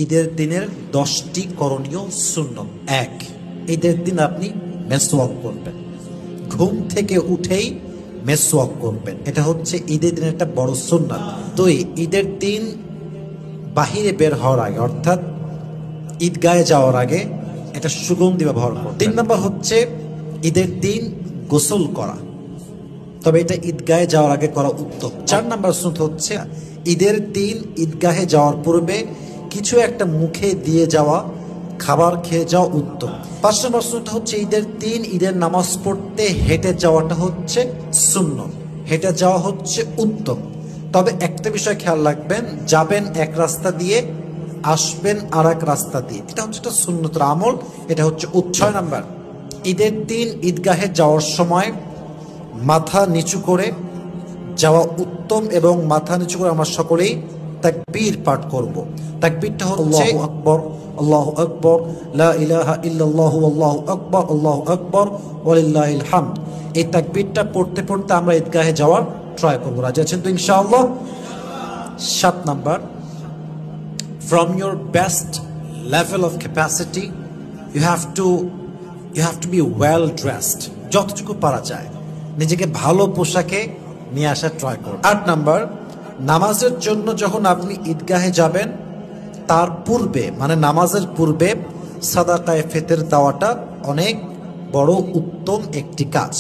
ঈদের দিনের 10টি করণীয় সুন্নত। 1, ঈদের দিন আপনি মেসওয়াক করবেন, ঘুম থেকে উঠেই মেসওয়াক করবেন, এটা হচ্ছে ঈদের দিনের একটা বড় সুন্নত। 2, ঈদের দিন বাহিরে বের হওয়ার আগে অর্থাৎ ঈদগাহে যাওয়ার আগে একটা সুগন্ধি ব্যবহার করবেন। 3 নম্বর হচ্ছে ঈদের দিন গোসল করা, তবে এটা ঈদগাহে যাওয়ার আগে করা উত্তম। 4 নম্বর সুন্নত হচ্ছে ঈদের দিন ঈদগাহে যাওয়ার পূর্বে কিছু একটা মুখে দিয়ে যাওয়া খাবার খেয়ে যাওয়া উত্তম। 5 নম্বর সুন্নত হচ্ছে ঈদের দিন ঈদের নামাজ পড়তে হেঁটে যাওয়াটা হচ্ছে সুন্নত, হেঁটে যাওয়া হচ্ছে উত্তম। তবে একটা বিষয় খেয়াল রাখবেন, যাবেন এক রাস্তা দিয়ে আসবেন আর এক রাস্তা দিয়ে, এটা হচ্ছে একটা সুন্নতের আমল, এটা হচ্ছে 6 নম্বর ঈদের দিন ঈদগাহে যাওয়ার সময় মাথা নিচু করে যাওয়া উত্তম এবং মাথা নিচু করে আমরা সকলেই তাকবীর পাঠ করব। তাকবীরটা হচ্ছে আল্লাহু আকবার, আল্লাহু আকবার, লা ইলাহা ইল্লাল্লাহু আল্লাহু আকবার, আল্লাহু আকবার ওয়ালিল্লাহিল হামদ। এই তাকবীরটা পড়তে পড়তে আমরা ঈদগাহে যাওয়ার ট্রাই করব। রাজি আছেন তো ইনশাআল্লাহ? 7 number, from your best level of capacity you have to be well dressed, যতটুকু পারা যায় নিজেকে ভালো পোশাকে নিয়ে আসার ট্রাই করুন। 8 নাম্বার, নামাজের জন্য যখন আপনি ঈদগাহে যাবেন তার পূর্বে মানে নামাজের পূর্বে সাদাকায়ে ফিতর দেওয়াটা অনেক বড় উত্তম একটি কাজ।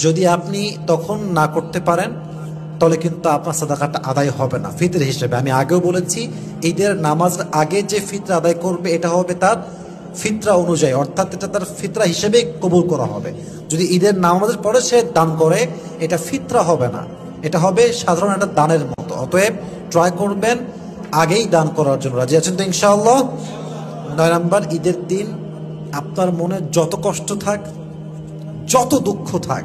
যদি আপনি তখন না করতে পারেন তাহলে কিন্তু আপনার সাদাকাটা আদায় হবে না ফিতর হিসেবে। আমি আগেও বলেছি ঈদের নামাজের আগে যে ফিতরা আদায় করবে এটা হবে তার ফিতরা অনুযায়ী, অর্থাৎ এটা তার ফিতরা হিসেবে কবুল করা হবে। যদি ঈদের নামাজের পরে সে দান করে এটা ফিতরা হবে না, এটা হবে সাধারণ একটা দানের মতো। অতএব ট্রাই করবেন আগেই দান করার জন্য। রাজি আছেন তো ইনশাআল্লাহ? 9 নাম্বার, ঈদের দিন আপনার মনে যত কষ্ট থাক, যত দুঃখ থাক,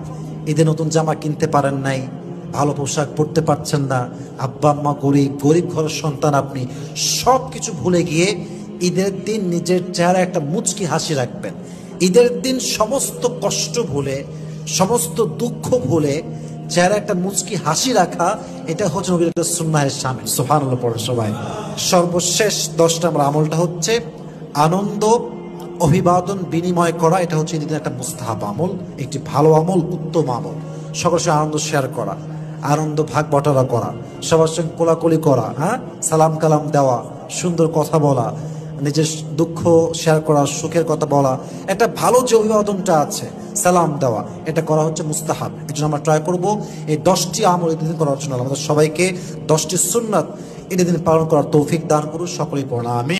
ঈদের নতুন জামা কিনতে পারেন নাই, ভালো পোশাক পরতে পারছেন না, আব্বা আম্মা গরিব ঘরের সন্তান, আপনি সব কিছু ভুলে গিয়ে ঈদের দিন নিজের চেহারা একটা মুচকি হাসি রাখবেন। ঈদের দিন সমস্ত কষ্ট ভুলে, সমস্ত দুঃখ ভুলে চেহারা একটা মুচকি হাসি রাখা, এটা হচ্ছে নবীর একটা সুন্নাহের শামিল। সুবহানাল্লাহ পড়ে সবাই। সর্বশেষ 10 নম্বর আমলটা হচ্ছে আনন্দ অভিবাদন বিনিময় করা, এটা হচ্ছে ঈদের একটা মুস্তাহাব আমল, একটি ভালো আমল, উত্তম আমল। সবার সঙ্গে আনন্দ শেয়ার করা, আনন্দ ভাগ বটারা করা, সবার সঙ্গে কোলাকুলি করা, হ্যাঁ, সালাম কালাম দেওয়া, সুন্দর কথা বলা, নিজের দুঃখ শেয়ার করা, সুখের কথা বলা, একটা ভালো যে অভিবাদনটা আছে সালাম দেওয়া, এটা করা হচ্ছে মুস্তাহাব। এই জন্য আমরা ট্রাই করবো এই 10টি আমল ঈদের দিন করার জন্য। আমাদের সবাইকে 10টি সুন্নাত ঈদের দিন পালন করার তৌফিক দান করুন। সকলেই পড়া আমি।